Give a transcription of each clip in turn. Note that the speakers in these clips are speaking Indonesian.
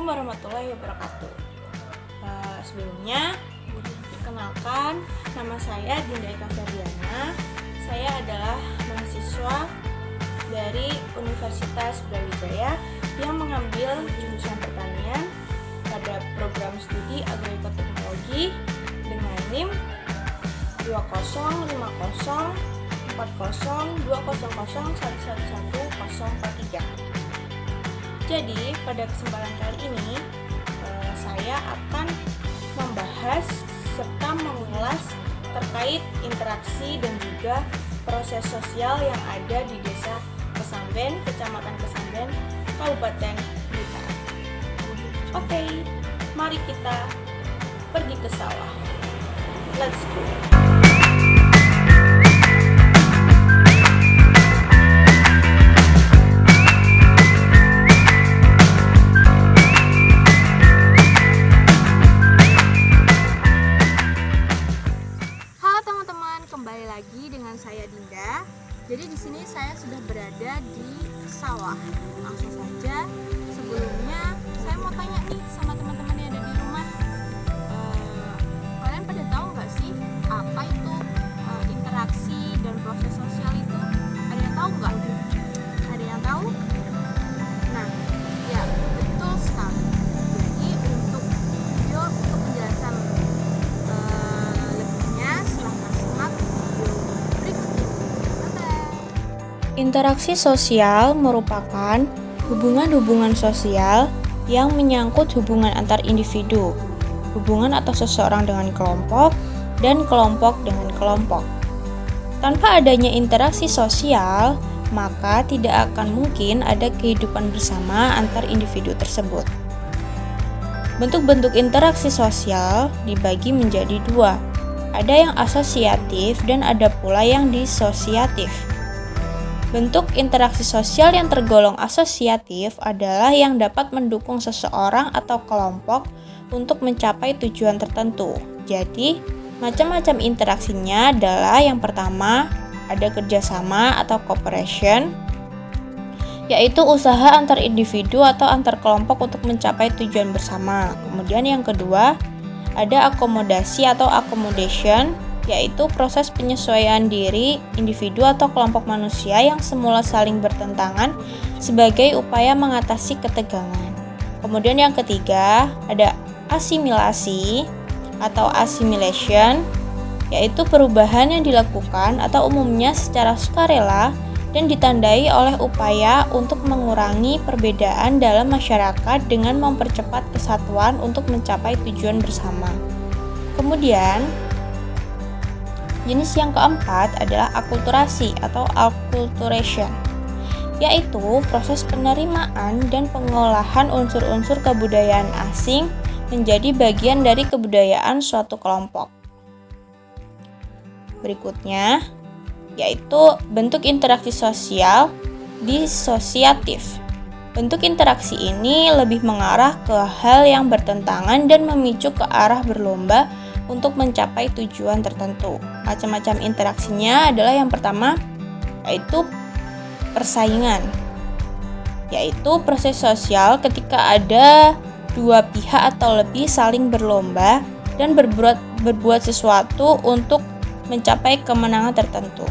Assalamualaikum warahmatullahi wabarakatuh. Sebelumnya, perkenalkan, nama saya Dinda Eka Ferdiana. Saya adalah mahasiswa dari Universitas Brawijaya yang mengambil jurusan pertanian pada program studi agroekoteknologi dengan NIM 205040200111043. Jadi, pada kesempatan kali ini saya akan membahas serta mengulas terkait interaksi dan juga proses sosial yang ada di Desa Kesamben, Kecamatan Kesamben, Kabupaten Blitar. Oke, mari kita pergi ke sawah. Let's go. Kembali lagi dengan saya Dinda. Jadi di sini saya sudah berada di sawah. Langsung saja. Sebelumnya saya mau tanya nih sama teman-teman yang ada di rumah. Kalian pada tahu nggak sih apa itu interaksi dan proses sosial itu? Ada yang tahu nggak? Ada yang tahu? Nah, ya betul sekali. Jadi untuk penjelasan interaksi sosial merupakan hubungan-hubungan sosial yang menyangkut hubungan antar individu, hubungan atau seseorang dengan kelompok, dan kelompok dengan kelompok. Tanpa adanya interaksi sosial, maka tidak akan mungkin ada kehidupan bersama antar individu tersebut. Bentuk-bentuk interaksi sosial dibagi menjadi dua. Ada yang asosiatif dan ada pula yang disosiatif. Bentuk interaksi sosial yang tergolong asosiatif adalah yang dapat mendukung seseorang atau kelompok untuk mencapai tujuan tertentu. Jadi, macam-macam interaksinya adalah yang pertama, ada kerjasama atau cooperation, yaitu usaha antar individu atau antar kelompok untuk mencapai tujuan bersama. Kemudian yang kedua, ada akomodasi atau accommodation, yaitu proses penyesuaian diri individu atau kelompok manusia yang semula saling bertentangan sebagai upaya mengatasi ketegangan. Kemudian yang ketiga, ada asimilasi atau assimilation, yaitu perubahan yang dilakukan atau umumnya secara sukarela dan ditandai oleh upaya untuk mengurangi perbedaan dalam masyarakat dengan mempercepat kesatuan untuk mencapai tujuan bersama. Kemudian, jenis yang keempat adalah akulturasi atau acculturation, yaitu proses penerimaan dan pengolahan unsur-unsur kebudayaan asing menjadi bagian dari kebudayaan suatu kelompok. Berikutnya, yaitu bentuk interaksi sosial disosiatif. Bentuk interaksi ini lebih mengarah ke hal yang bertentangan dan memicu ke arah berlomba untuk mencapai tujuan tertentu. Macam-macam interaksinya adalah yang pertama, yaitu persaingan, yaitu proses sosial ketika ada dua pihak atau lebih saling berlomba dan berbuat sesuatu untuk mencapai kemenangan tertentu.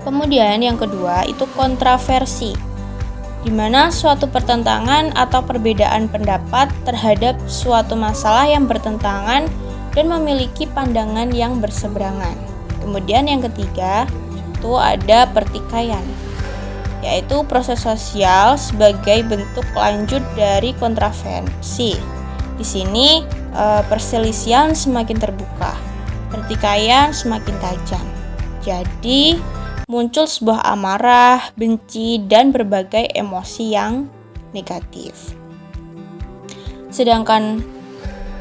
Kemudian yang kedua itu kontroversi, di mana suatu pertentangan atau perbedaan pendapat terhadap suatu masalah yang bertentangan dan memiliki pandangan yang berseberangan. Kemudian yang ketiga itu ada pertikaian, yaitu proses sosial sebagai bentuk lanjut dari kontroversi. Di sini perselisihan semakin terbuka, pertikaian semakin tajam. Jadi muncul sebuah amarah, benci, dan berbagai emosi yang negatif. Sedangkan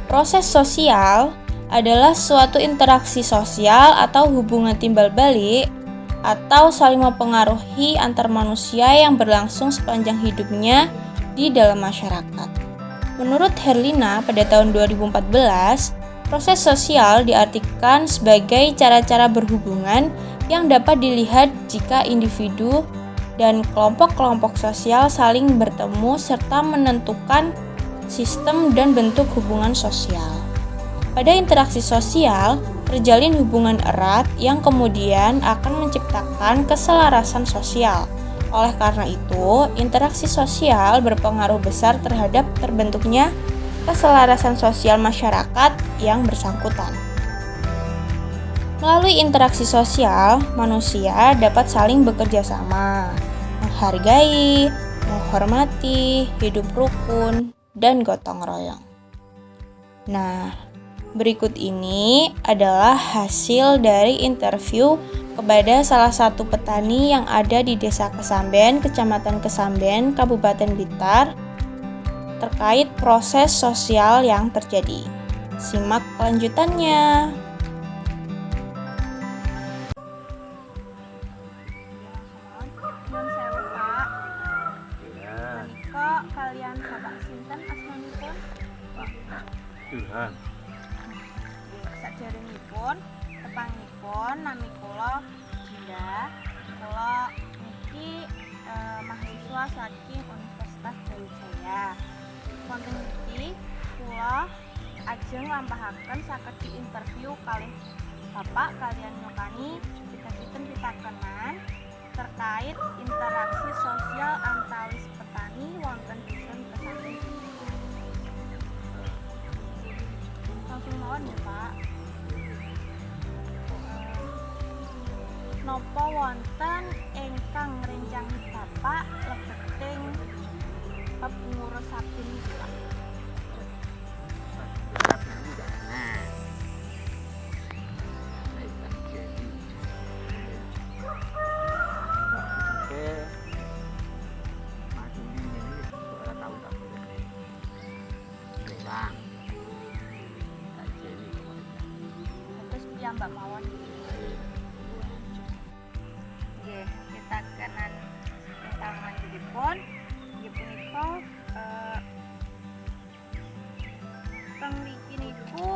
proses sosial adalah suatu interaksi sosial atau hubungan timbal balik atau saling mempengaruhi antar manusia yang berlangsung sepanjang hidupnya di dalam masyarakat. Menurut Herlina pada tahun 2014, proses sosial diartikan sebagai cara-cara berhubungan yang dapat dilihat jika individu dan kelompok-kelompok sosial saling bertemu serta menentukan sistem dan bentuk hubungan sosial. Pada interaksi sosial, terjalin hubungan erat yang kemudian akan menciptakan keselarasan sosial. Oleh karena itu, interaksi sosial berpengaruh besar terhadap terbentuknya keselarasan sosial masyarakat yang bersangkutan. Melalui interaksi sosial, manusia dapat saling bekerja sama, menghargai, menghormati, hidup rukun, dan gotong royong. Nah, berikut ini adalah hasil dari interview kepada salah satu petani yang ada di Desa Kesamben, Kecamatan Kesamben, Kabupaten Blitar, terkait proses sosial yang terjadi. Simak kelanjutannya. Kalian Bapak sinten asmanipun? Pak Ilham. Saderengipun tepangipun nami kula Dinda. Kula niki mahasiswa saking Universitas Brawijaya. Wonten niki kula ajeng lampahaken saged diinterview kalih Bapak kalian nyukani pinten-pinten pitakenan terkait interaksi sosial antawis petani wonten dusun Kesamben. Langsung mawon ya Pak. Napa wonten ingkang ngrencangi Bapak lebeting bab ngurusaken niki Pak? Terus piyambak mawon. Nggih, pitakenan ingkang manjuripun inggih punika teng mriki niku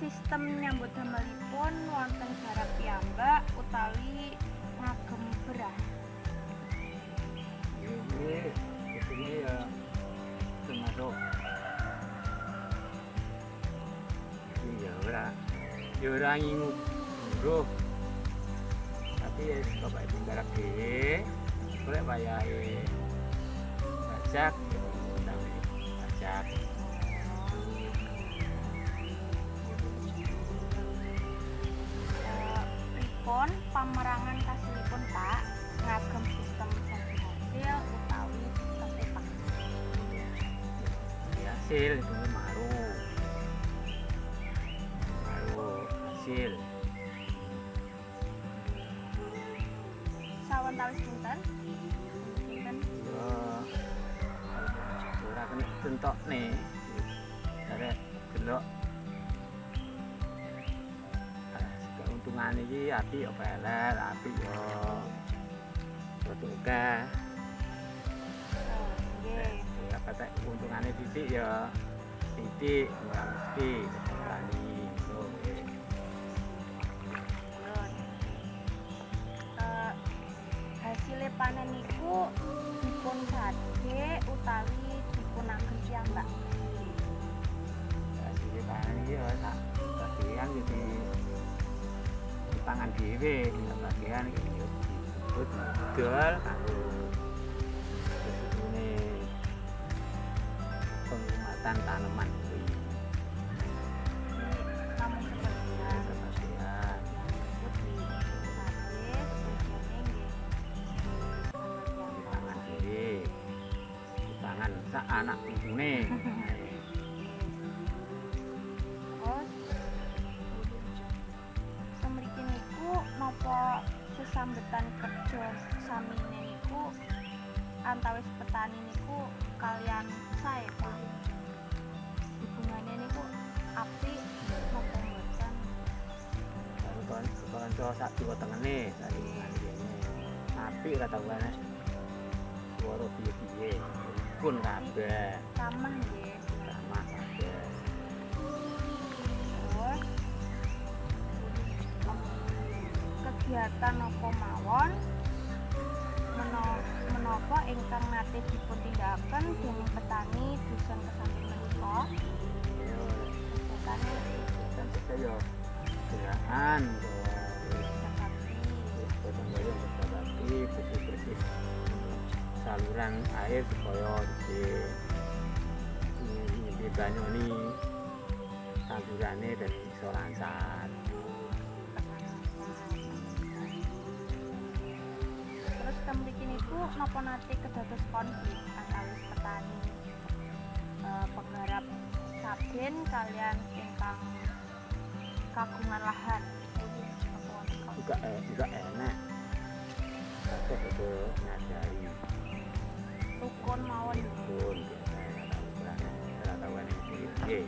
sistem nyambut damelipun wonten jarak piyambak utawi ngagem berah. Ini ya termasuk ya ora ngingu buruh tapi ya bapak itu jarak dhewe boleh wayahe pajak utawi pajak Pripun pamerangan kasilipun Pak ngagem sistem saji hasil utawi sistem pepak? hasil itu maru hasil Sawetawis pinten? Pinten? ya ora kena tentokne arek delok keuntungan iki apik apa elek apik yo rodok akeh Nggih. ya kata keuntungannya titik ya titik ora mesti berani Hasilnya panen niku dipun sadhe utawi dipunaken piyambak. hasilnya panen iki ya tak bagian jadi dipangan dhewe ya bagian iki ya disebut modal kanggo ini penghematan tanaman kuwi Namun sebagian kebagian putih sadhe sebagiannya nggih piyambak. dipangan dhewe dipangan sak anak ibune Terus semriki niku napa sesambetan kerja samine niku antawis petani niku kalian sae Pak? Hubungannya niku apik napa mboten? kanca sak kiwa tengene saiki ngene apik ra tau ana swara piye-piye rukun kabeh Ramah nggih. ramah kabeh Terus kegiatan apa mawon menapa ingkang nate dipun tindakaken dening petani dusun Kesamben menika? tanduran Seperti gotong royong bersih bersih saluran air supaya di banyoni tandurane dan iso lancar. terus mriki niku napa nate kedados konflik antawis petani penggarap saben kalian ingkang kagungan lahan. Enggak enak. Tapi itu nyadari Rukun mawon. pun biasa tahu ini.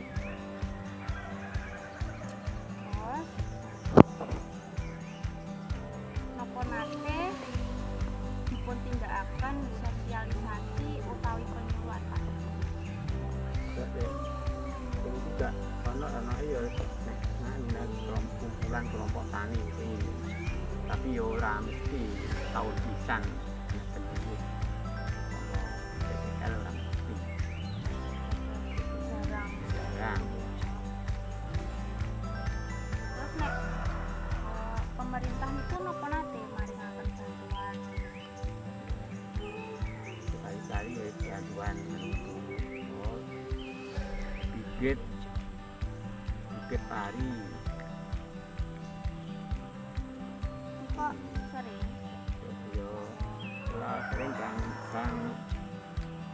Terus napa nate dipun tindakaken sosialisasi utawi penyuluhan Pak? Ini juga ono ya kumpulan kelompok tani ini, tapi ya ora mesti tahun pisan sendiri. PPL ora mesti Jarang. Terus nek pemerintah niku napa nate maringaken bantuan? sekali-kali ya bantuan bibit pari. Kok sering? Yo sering bang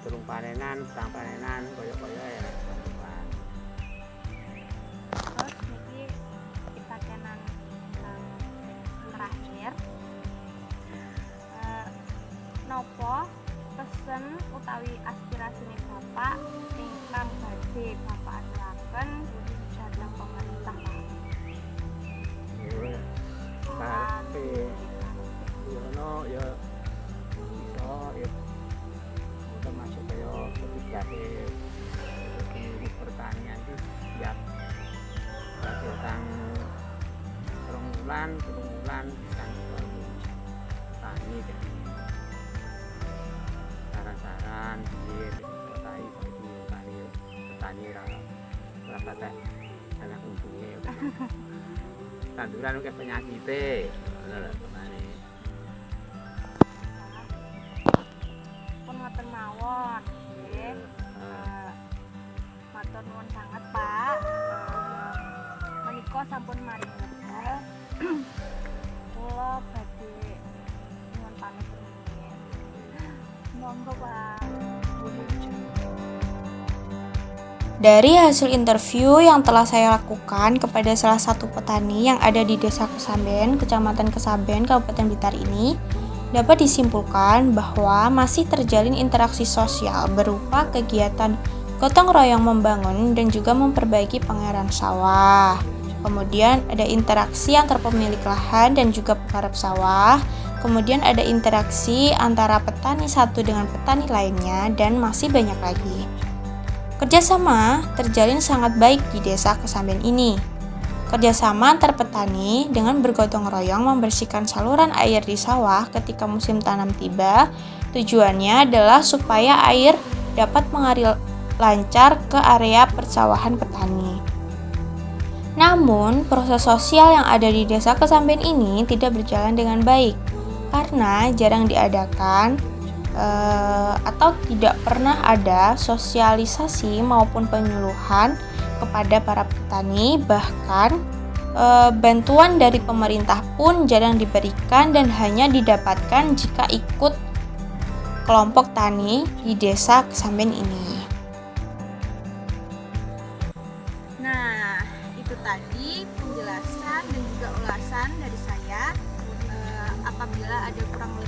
turung panenan koyo-koyo ya bantuan. Terus niki kita kenan terakhir nopo pesen utawi aspirasine Bapak ingkang badhe Bapak aturaken dhateng pemerintah Pak? Yo karepe yo no yo iso yo termasuk kayak kebijakan di pertanian itu siap datang terunggulan kan tani dan saran-saran di petani berapa teh anak untungnya tanduran kayak penyakitnya kemana Pun ngoten mawon nggih. Matur nuwun sanget Pak. Menika sampun maring wekdal. Kula badhe nyuwun pamit rumiyin. Monggo Pak. Dari hasil interview yang telah saya lakukan kepada salah satu petani yang ada di Desa Kesamben, Kecamatan Kesamben, Kabupaten Blitar ini, dapat disimpulkan bahwa masih terjalin interaksi sosial berupa kegiatan gotong royong membangun dan juga memperbaiki pengairan sawah. Kemudian ada interaksi antar pemilik lahan dan juga penggarap sawah. Kemudian ada interaksi antara petani satu dengan petani lainnya dan masih banyak lagi. Kerjasama terjalin sangat baik di Desa Kesamben ini. Kerjasama antar petani dengan bergotong royong membersihkan saluran air di sawah ketika musim tanam tiba. Tujuannya adalah supaya air dapat mengalir lancar ke area persawahan petani. Namun, proses sosial yang ada di Desa Kesamben ini tidak berjalan dengan baik karena jarang diadakan atau tidak pernah ada sosialisasi maupun penyuluhan kepada para petani, bahkan bantuan dari pemerintah pun jarang diberikan dan hanya didapatkan jika ikut kelompok tani di Desa Kesamben ini. Nah, itu tadi penjelasan dan juga ulasan dari saya. Apabila ada kurang lebih